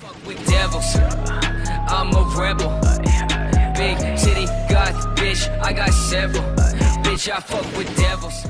Fuck with devils, I'm a rebel. Big city got bitch, I got several. Bitch, I fuck with devils.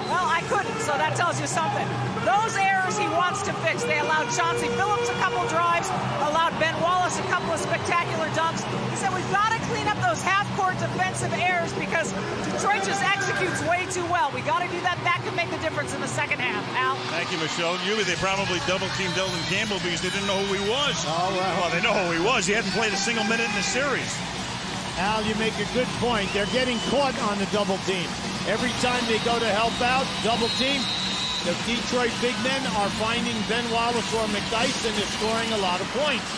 Well, I couldn't, so that tells you something. Those errors he wants to fix. They allowed Chauncey Billups a couple drives, allowed Ben Wallace a couple of spectacular dunks. He said we've got to clean up those half-court defensive errors because Detroit just executes way too well. We got to do that. That could make the difference in the second half. Al? Thank you, Michelle. Usually they probably double-teamed Dylan Campbell because they didn't know who he was. All right. Well, they know who he was. He hadn't played a single minute in the series. Al, you make a good point. They're getting caught on the double team. Every time they go to help out, double team, the Detroit big men are finding Ben Wallace or McDyess, and they're scoring a lot of points.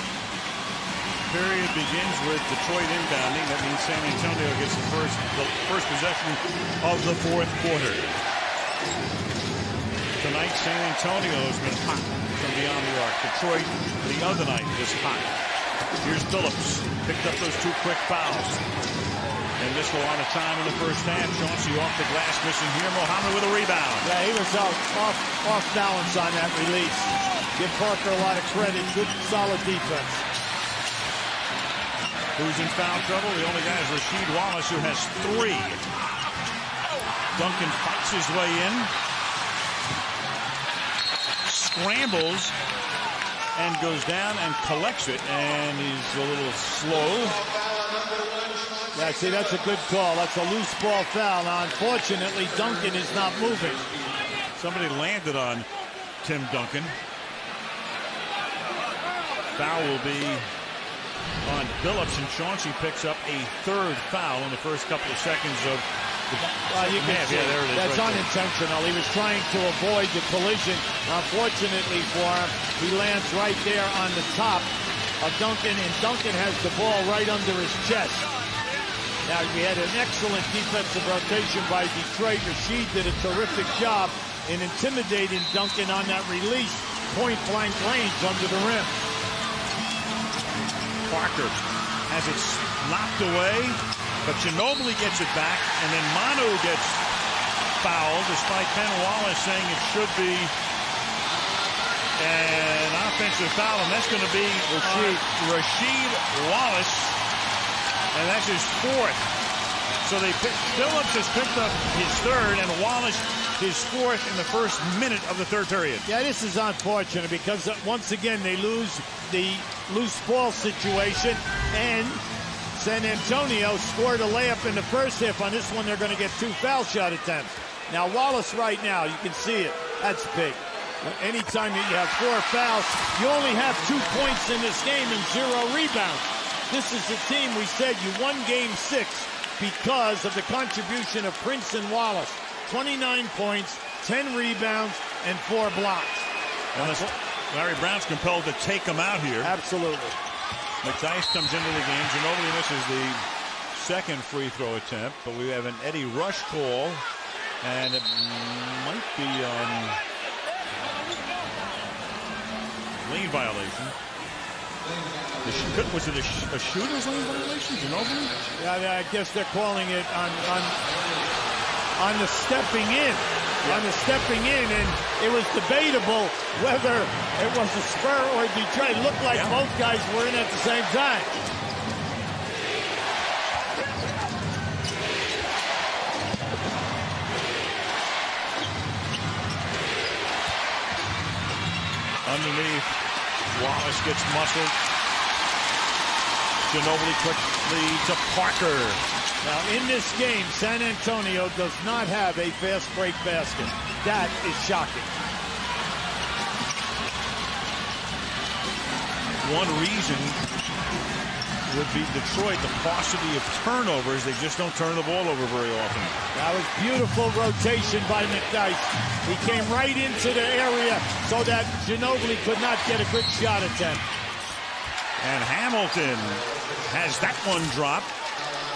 Period begins with Detroit inbounding. That means San Antonio gets the first possession of the fourth quarter. Tonight, San Antonio has been hot from beyond the arc. Detroit, the other night, was hot. Here's Billups. Picked up those two quick fouls. And this a lot of time in the first half. Chauncey off the glass, missing here. Mohammed with a rebound. Yeah, he was off balance on that release. Give Parker a lot of credit. Good, solid defense. Who's in foul trouble? The only guy is Rasheed Wallace, who has 3. Duncan fights his way in. Scrambles and goes down and collects it. And he's a little slow. Yeah, see, that's a good call. That's a loose ball foul. Now, unfortunately, Duncan is not moving. Somebody landed on Tim Duncan. Foul will be on Billups, and Chauncey picks up a 3rd foul in the first couple of seconds of the you can see, yeah, there it is. that's right unintentional. He was trying to avoid the collision. Unfortunately for him, he lands right there on the top of Duncan, and Duncan has the ball right under his chest. Now, we had an excellent defensive rotation by Detroit. Rasheed did a terrific job in intimidating Duncan on that release. Point-blank range under the rim. Parker has it knocked away, but Ginobili gets it back, and then Manu gets fouled, despite Ben Wallace saying it should be an offensive foul, and that's going to be Rasheed Wallace. And that's his 4th. So Billups has picked up his 3rd, and Wallace his 4th in the first minute of the 3rd period. Yeah, this is unfortunate because once again they lose the loose ball situation, and San Antonio scored a layup in the first half. On this one, they're going to get 2 foul shot attempts. Now, Wallace right now, you can see it. That's big. Anytime that you have 4 fouls, you only have 2 points in this game and 0 rebounds. This is the team we said you won Game 6 because of the contribution of Prince and Wallace. 29 points, 10 rebounds, and 4 blocks. Larry Brown's compelled to take him out here. Absolutely. McDyess comes into the game. Ginobili misses the 2nd free throw attempt, but we have an Eddie Rush call, and it might be lane violation. Was it a shooter's lane violation? Ginobili? Yeah, I guess they're calling it on the stepping in. Yeah. On the stepping in, and it was debatable whether it was a Spur or Detroit. It looked like both guys were in at the same time. Underneath, Wallace gets muscled. Ginobili quickly to Parker. Now, in this game, San Antonio does not have a fast break basket. That is shocking. One reason would be Detroit, the paucity of turnovers. They just don't turn the ball over very often. That was beautiful rotation by McDyess. He came right into the area so that Ginobili could not get a good shot attempt. And Hamilton has that one dropped,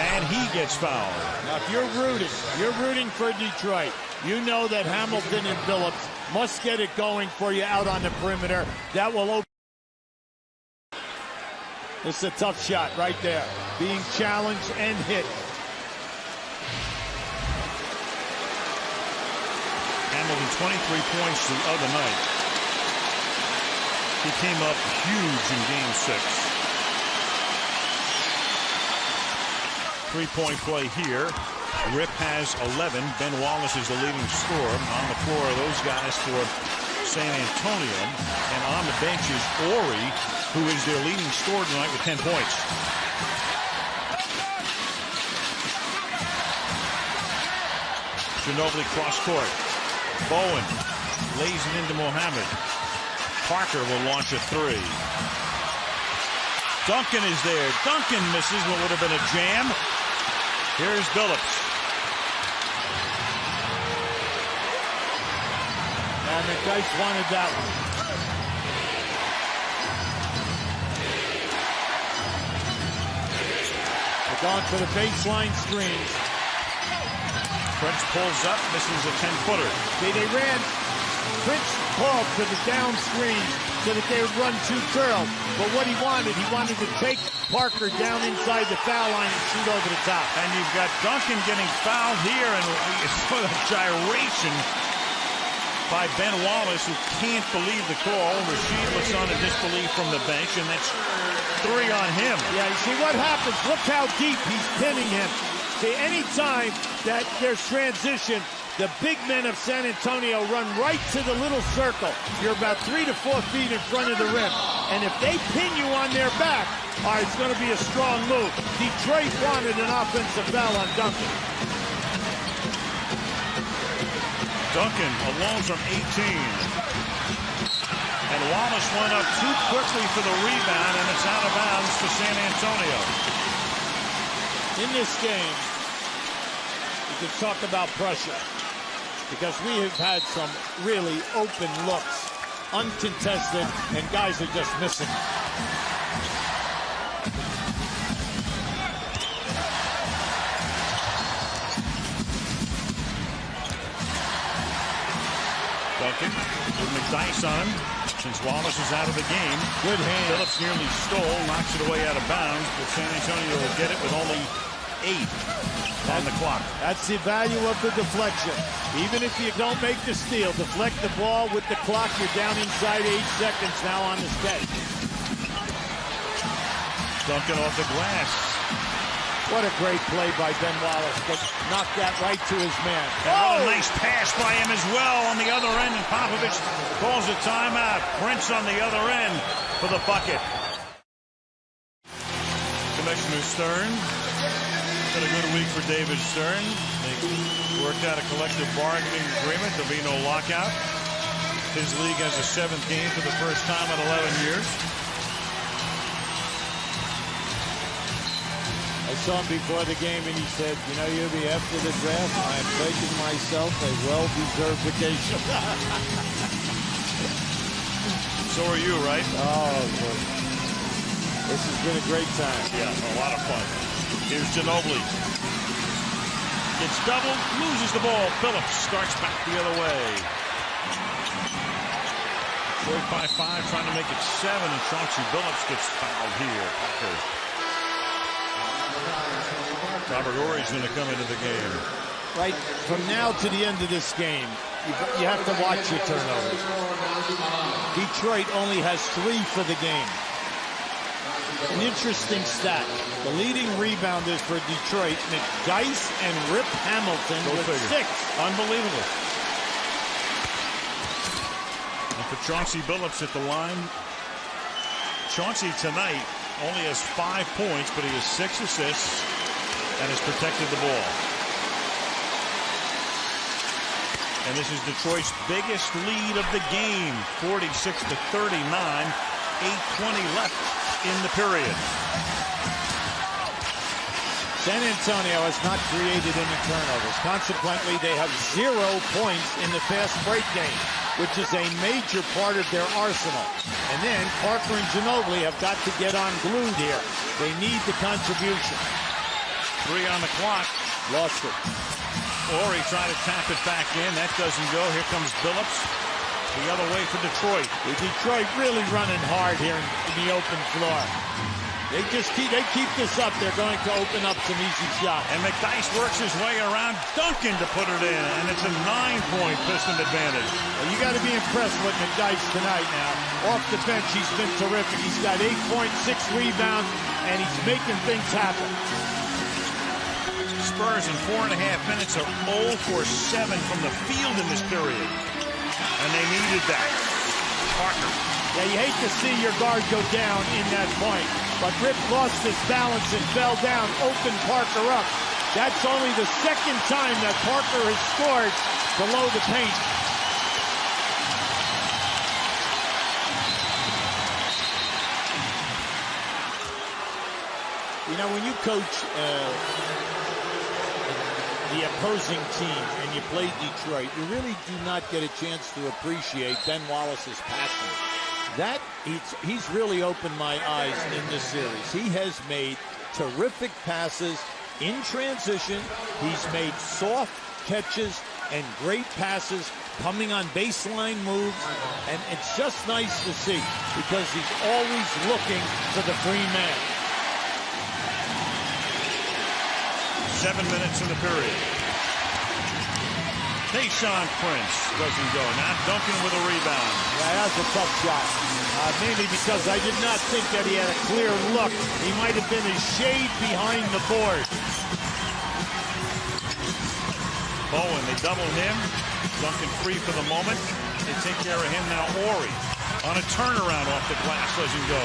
and he gets fouled. Now, if you're rooting for Detroit. You know that Hamilton and Billups must get it going for you out on the perimeter. That will open. It's a tough shot right there. Being challenged and hit. 23 points the other night. He came up huge in Game 6. Three-point play here. Rip has 11. Ben Wallace is the leading scorer. On the floor are those guys for San Antonio. And on the bench is Ori, who is their leading scorer tonight with 10 points. Ginobili cross court. Bowen lays it into Mohammed. Parker will launch a three. Duncan is there. Duncan misses what would have been a jam. Here's Billups. And the Dice wanted that one. They're going for the baseline screens. Prince pulls up, misses a 10-footer. See, they ran. Prince called for the down screen so that they would run two curls. But what he wanted to take Parker down inside the foul line and shoot over the top. And you've got Duncan getting fouled here, and for the gyration by Ben Wallace, who can't believe the call. Rasheed looks on in disbelief from the bench, and that's 3 on him. Yeah, you see what happens. Look how deep he's pinning him. See, any time that there's transition, the big men of San Antonio run right to the little circle. You're about 3 to 4 feet in front of the rim. And if they pin you on their back, all right, it's going to be a strong move. Detroit wanted an offensive foul on Duncan. Duncan alone from 18. And Wallace went up too quickly for the rebound, and it's out of bounds for San Antonio. In this game, you can talk about pressure, because we have had some really open looks, uncontested, and guys are just missing. Duncan with McDice on him since Wallace is out of the game. Good hand. Phillips nearly stole, knocks it away out of bounds, but San Antonio will get it with only 8 on the clock. That's the value of the deflection. Even if you don't make the steal, deflect the ball with the clock. You're down inside 8 seconds now on the steady. Duncan off the glass. What a great play by Ben Wallace. But knocked that right to his man. And what a nice pass by him as well on the other end. And Popovich calls a timeout. Prince on the other end for the bucket. Commissioner Stern. It's been a good week for David Stern. They worked out a collective bargaining agreement. There'll be no lockout. His league has a 7th game for the first time in 11 years. I saw him before the game, and he said, you know, Yubi, after the draft, I am taking myself a well-deserved vacation. So are you, right? Oh, boy. This has been a great time. Yeah, a lot of fun. Here's Ginobili. Gets doubled, loses the ball. Phillips starts back the other way. Short by 5, trying to make it 7, and Chauncey Billups gets fouled here. Robert Horry's going to come into the game. Right, from now to the end of this game, you have to watch your turnovers. Detroit only has 3 for the game. An interesting stat. The leading rebounders for Detroit, McDice and Rip Hamilton, with 6. Unbelievable. And for Chauncey Billups at the line, Chauncey tonight only has 5 points, but he has 6 assists and has protected the ball. And this is Detroit's biggest lead of the game, 46-39, 8:20 left in the period. San Antonio has not created any turnovers. Consequently, they have 0 points in the fast break game, which is a major part of their arsenal. And then Parker and Ginobili have got to get on glued here. They need the contribution. 3 on the clock. Lost it. Ori tried to tap it back in. That doesn't go. Here comes Billups. The other way for Detroit. Detroit really running hard here in the open floor. They keep this up. They're going to open up some easy shots. And McDyess works his way around Duncan to put it in, and it's a 9-point Piston advantage. Well, you got to be impressed with McDyess tonight now. Off the bench, he's been terrific. He's got 8 points, 6 rebounds, and he's making things happen. Spurs in 4.5 minutes are 0 for 7 from the field in this period. And they needed that. Parker. Yeah, you hate to see your guard go down in that point. But Rip lost his balance and fell down, opened Parker up. That's only the second time that Parker has scored below the paint. You know, when you coach the opposing team and you play Detroit, you really do not get a chance to appreciate Ben Wallace's passion. That he's really opened my eyes in this series. He has made terrific passes in transition. He's made soft catches and great passes coming on baseline moves. And it's just nice to see because he's always looking for the free man. 7 minutes in the period. Tayshaun Prince doesn't go. Now Duncan with a rebound. Yeah, that's a tough shot. Mainly because I did not think that he had a clear look. He might have been a shade behind the board. Bowen, they double him. Duncan free for the moment. They take care of him now. Ori on a turnaround off the glass doesn't go.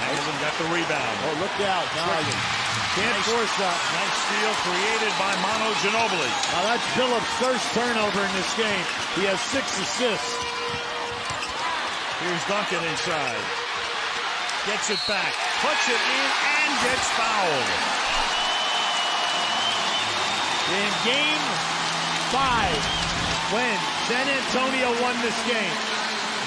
Hamilton got the rebound. Oh, look out. Now can't force that. Nice steal created by Manu Ginobili. Now that's Phillips' first turnover in this game. He has 6 assists. Here's Duncan inside. Gets it back. Puts it in and gets fouled. In game 5, when San Antonio won this game.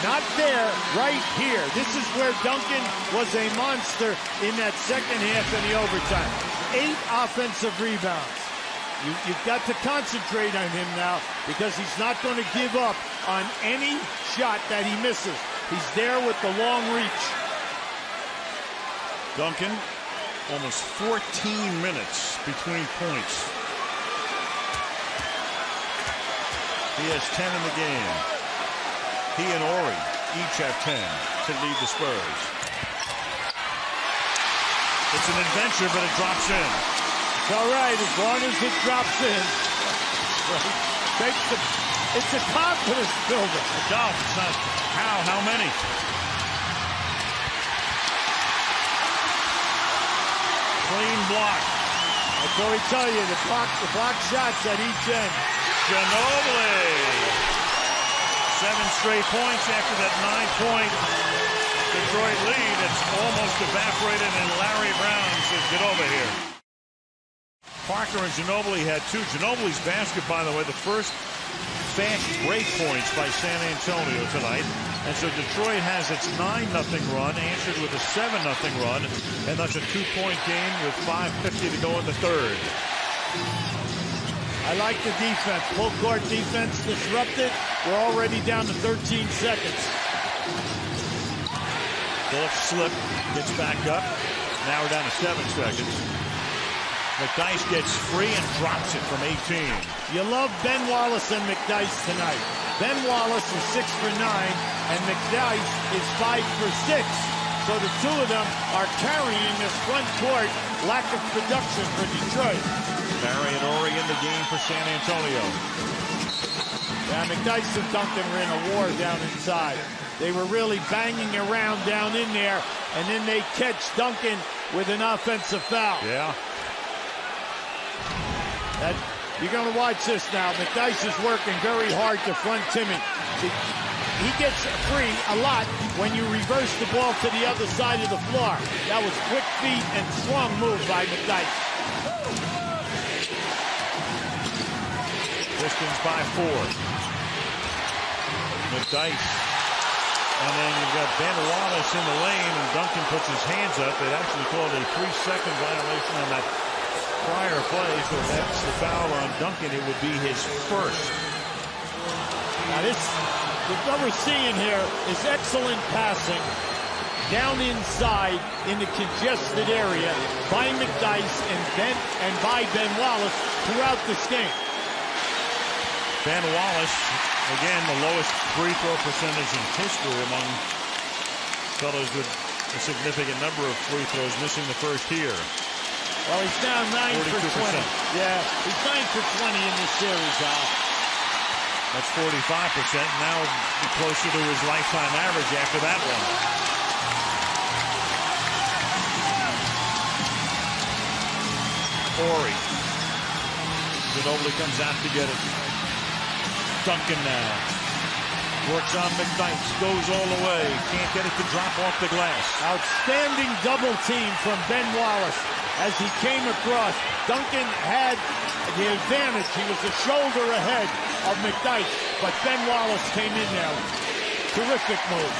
Not there, right here. This is where Duncan was a monster in that second half in the overtime. 8 offensive rebounds. You've got to concentrate on him now because he's not going to give up on any shot that he misses. He's there with the long reach. Duncan, almost 14 minutes between points. He has 10 in the game. He and Ori each have 10 to lead the Spurs. It's an adventure, but it drops in. It's all right as long as it drops in. It's a confidence builder. It does. It's not how many. Clean block. That's what we tell you, the block shots at each end. Ginobili. 7 straight points after that 9-point Detroit lead. It's almost evaporated, and Larry Brown says, get over here. Parker and Ginobili had 2. Ginobili's basket, by the way, the first fast break points by San Antonio tonight. And so Detroit has its 9-0 run, answered with a 7-0 run, and that's a 2-point game with 5:50 to go in the third. I like the defense. Full court defense disrupted. We're already down to 13 seconds. Phillips slipped, gets back up. Now we're down to 7 seconds. McDyess gets free and drops it from 18. You love Ben Wallace and McDyess tonight. Ben Wallace is 6 for 9, and McDyess is 5 for 6. So the two of them are carrying this front court lack of production for Detroit. Barry and Ori in the game for San Antonio. Yeah, McDyess and Duncan were in a war down inside. They were really banging around down in there, and then they catch Duncan with an offensive foul. Yeah. You're going to watch this now. McDyess is working very hard to front Timmy. He gets free a lot when you reverse the ball to the other side of the floor. That was quick feet and strong move by McDyess. Pistons by 4. McDyess. And then you've got Ben Wallace in the lane, and Duncan puts his hands up. They'd actually called a 3-second violation on that prior play, so that's the foul on Duncan. It would be his first. Now what we're seeing here is excellent passing down inside in the congested area by McDyess and by Ben Wallace throughout this game. Ben Wallace, again, the lowest free throw percentage in history among fellows with a significant number of free throws, missing the first here. Well, he's now 9 for 20. Yeah, he's 9 for 20 in this series, Al. That's 45%. Now be closer to his lifetime average after that one. Horry. Ginobili comes out to get it. Duncan now. Works on McDyess. Goes all the way. Can't get it to drop off the glass. Outstanding double team from Ben Wallace as he came across. Duncan had the advantage. He was a shoulder ahead of McDyess, but Ben Wallace came in there. Terrific move.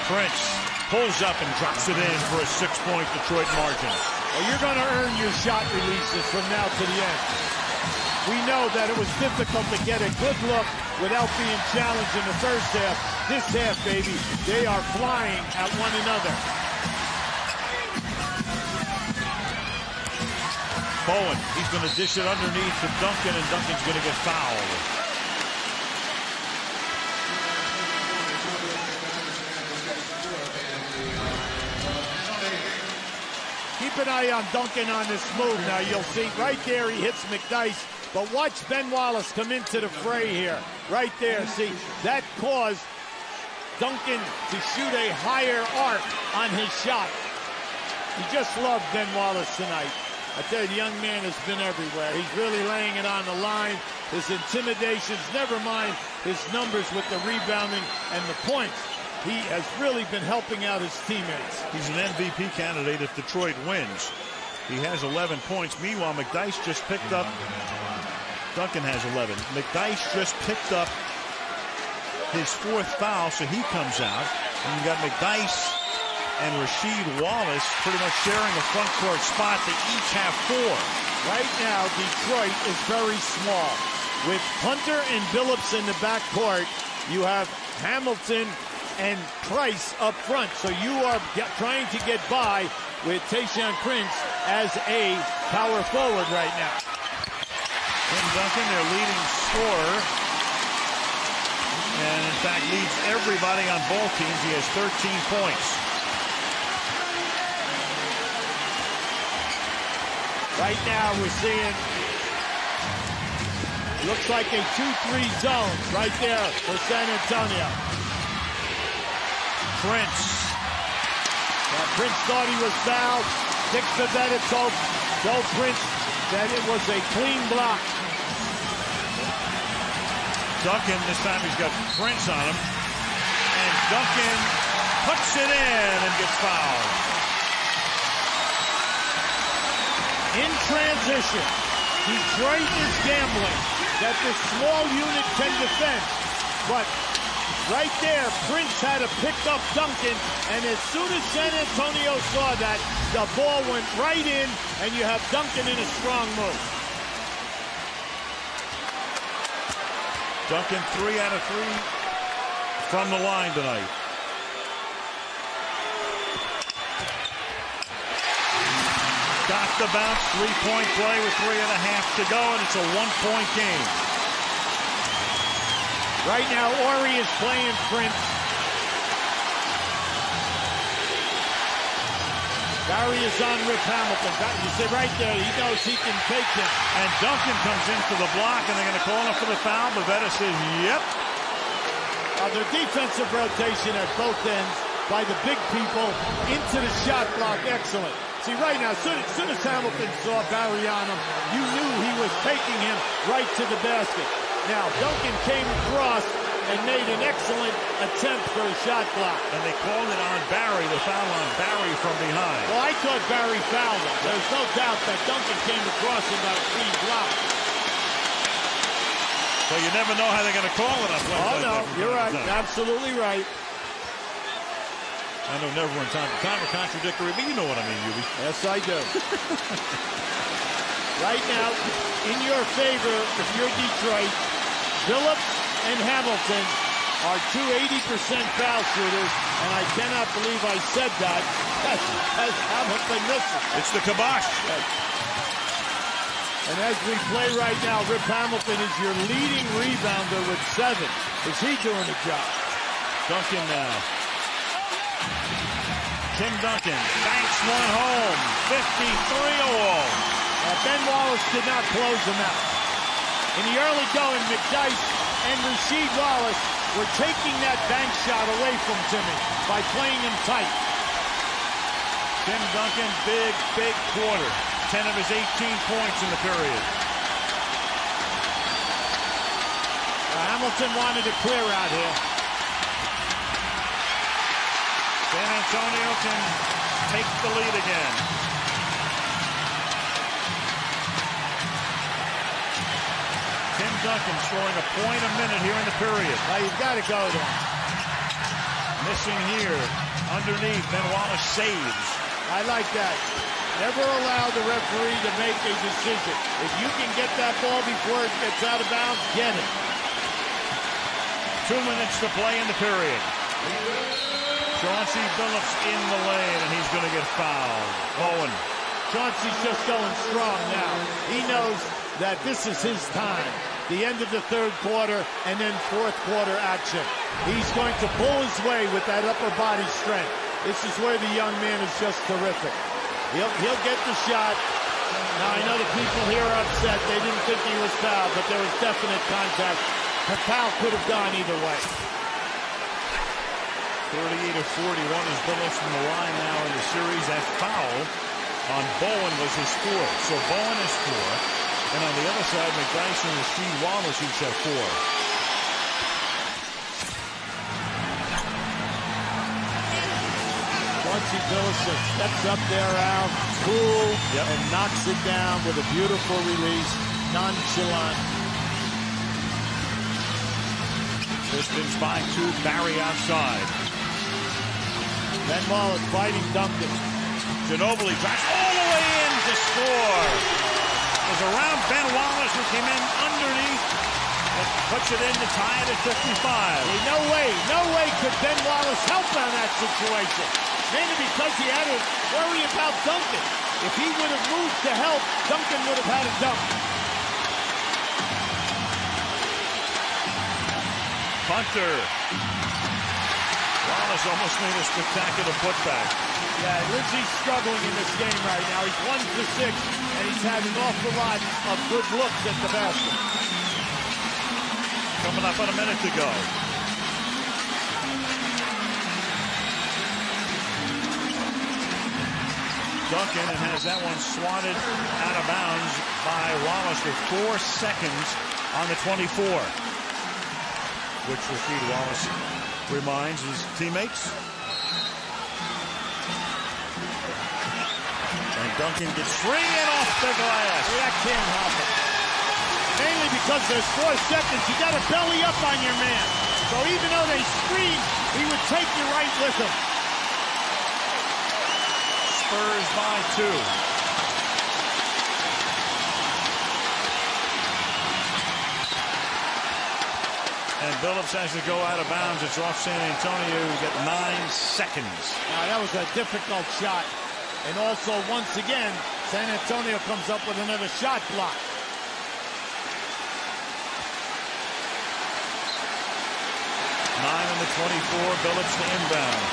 Prince pulls up and drops it in for a 6-point Detroit margin. Well, you're going to earn your shot releases from now to the end. We know that it was difficult to get a good look without being challenged in the first half. This half, baby, they are flying at one another. Bowen, he's going to dish it underneath to Duncan, and Duncan's going to get fouled. Keep an eye on Duncan on this move. Now you'll see right there he hits McDyess, but watch Ben Wallace come into the fray here. Right there, see, that caused Duncan to shoot a higher arc on his shot. You just love Ben Wallace tonight. I tell you, the young man has been everywhere. He's really laying it on the line. His intimidations, never mind his numbers with the rebounding and the points. He has really been helping out his teammates. He's an MVP candidate if Detroit wins. He has 11 points. Meanwhile, McDyess just picked up. Duncan has 11. McDyess just picked up his 4th foul, so he comes out. And you got McDyess and Rasheed Wallace pretty much sharing a front court spot. They each have 4. Right now, Detroit is very small. With Hunter and Billups in the backcourt, you have Hamilton and Price up front. So you are trying to get by with Tayshaun Prince as a power forward right now. Tim Duncan, their leading scorer, and in fact leads everybody on both teams. He has 13 points. Right now we're seeing, looks like a 2-3 zone right there for San Antonio. Prince. Prince thought he was fouled. Dick Favetta told Prince that it was a clean block. Duncan, this time he's got Prince on him. And Duncan puts it in and gets fouled. In transition, Detroit is gambling that the small unit can defend. But right there, Prince had to pick up Duncan, and as soon as San Antonio saw that, the ball went right in, and you have Duncan in a strong move. Duncan 3 out of 3 from the line tonight. Got the bounce, 3-point play with 3.5 to go, and it's a 1-point game. Right now, Horry is playing Prince. Barry is on Rip Hamilton. You see right there, he knows he can take him. And Duncan comes in for the block, and they're going to call him for the foul. Bavetta says, yep. Their defensive rotation at both ends by the big people into the shot block, excellent. See, right now, as soon as Hamilton saw Barry on him, you knew he was taking him right to the basket. Now, Duncan came across and made an excellent attempt for a shot block. And they called it on Barry, the foul on Barry from behind. Well, I thought Barry fouled him. There's no doubt that Duncan came across and got a clean block. So you never know how they're going to call it on play. Oh, no, you're right. Absolutely right. I know never in time are contradictory, but you know what I mean, Yubi. Yes, I do. Right now, in your favor, if you're Detroit, Billups and Hamilton are two 80% foul shooters, and I cannot believe I said that. As Hamilton misses. It's the kibosh. And as we play right now, Rip Hamilton is your leading rebounder with 7. Is he doing the job? Duncan now. Tim Duncan banks one home. 53 all. Ben Wallace did not close him out. In the early going, McDyess and Rasheed Wallace were taking that bank shot away from Timmy by playing him tight. Tim Duncan, big quarter. 10 of his 18 points in the period. Hamilton wanted to clear out here. San Antonio can take the lead again. Tim Duncan scoring a point a minute here in the period. Now you've got to go there. Missing here. Underneath, Ben Wallace saves. I like that. Never allow the referee to make a decision. If you can get that ball before it gets out of bounds, get it. 2 minutes to play in the period. Chauncey Billups in the lane, and he's going to get fouled. Bowen. Chauncey's just going strong now. He knows that this is his time. The end of the 3rd quarter and then 4th quarter action. He's going to pull his way with that upper body strength. This is where the young man is just terrific. He'll get the shot. Now, I know the people here are upset. They didn't think he was fouled, but there was definite contact. The foul could have gone either way. 38-41 is Billups from the line now in the series. That foul on Bowen was his 4th. So Bowen is 4. And on the other side, McDyess and Rasheed Wallace each have 4. Chauncey Billups just steps up there, Al, cool, and knocks it down with a beautiful release, nonchalant. Pistons by 2, Barry outside. Ben Wallace fighting Duncan. Ginobili drives all the way in to score. It was around Ben Wallace who came in underneath and puts it in to tie it at 55. No way could Ben Wallace help on that situation. Mainly because he had to worry about Duncan. If he would have moved to help, Duncan would have had a dunk. Hunter. Wallace almost made a spectacular putback. Yeah, Lizzie's struggling in this game right now. He's 1 for 6, and he's had an awful lot of good looks at the basket. Coming up on a minute to go. Duncan, and has that one swatted out of bounds by Wallace with 4 seconds on the 24. Which Rasheed Wallace reminds his teammates. And Duncan gets 3 in off the glass. That can't happen. Mainly because there's 4 seconds. You got to belly up on your man. So even though they scream, he would take you right with him. Spurs by 2. And Billups has to go out of bounds. It's off San Antonio. We get 9 seconds. Now, that was a difficult shot. And also, once again, San Antonio comes up with another shot block. Nine on the 24. Billups to inbound.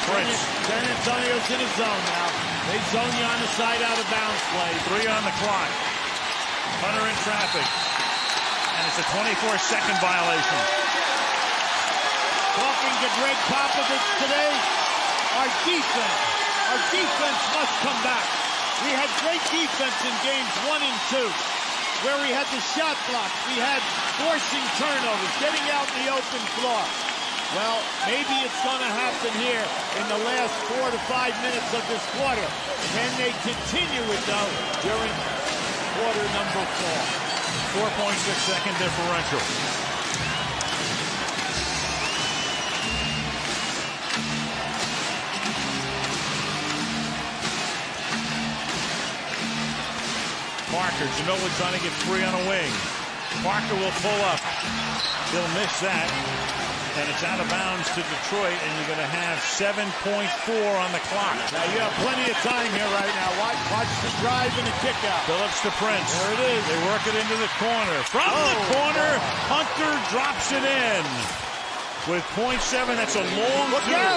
Prince. San Antonio's in his zone now. They zone you on the side out of bounds play. 3 on the clock. Hunter in traffic. And it's a 24-second violation. Talking to Greg Popovich today, our defense must come back. We had great defense in games 1 and 2, where we had the shot block, we had forcing turnovers, getting out in the open floor. Well, maybe it's going to happen here in the last 4 to 5 minutes of this quarter. Can they continue it, though, during quarter number 4? 4.6-second differential. Parker, Ginobili trying to get 3 on a wing. Parker will pull up. He'll miss that. And it's out of bounds to Detroit, and you're going to have 7.4 on the clock. Now you have plenty of time here right now. Watch the drive and the kick out. Phillips to Prince. There it is. They work it into the corner. From the corner, Hunter drops it in. With .7, that's a long two.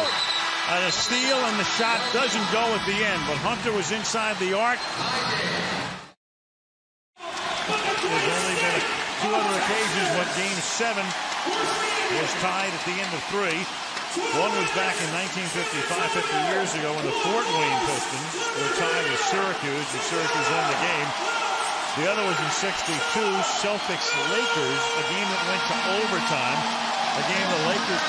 And a steal, and the shot doesn't go at the end, but Hunter was inside the arc. There's only been two other occasions when Game 7 was tied at the end of 3. One was back in 1955, 50 years ago, when the Fort Wayne Pistons were tied with Syracuse, and Syracuse won the game. The other was in 62, Celtics-Lakers, a game that went to overtime, a game the Lakers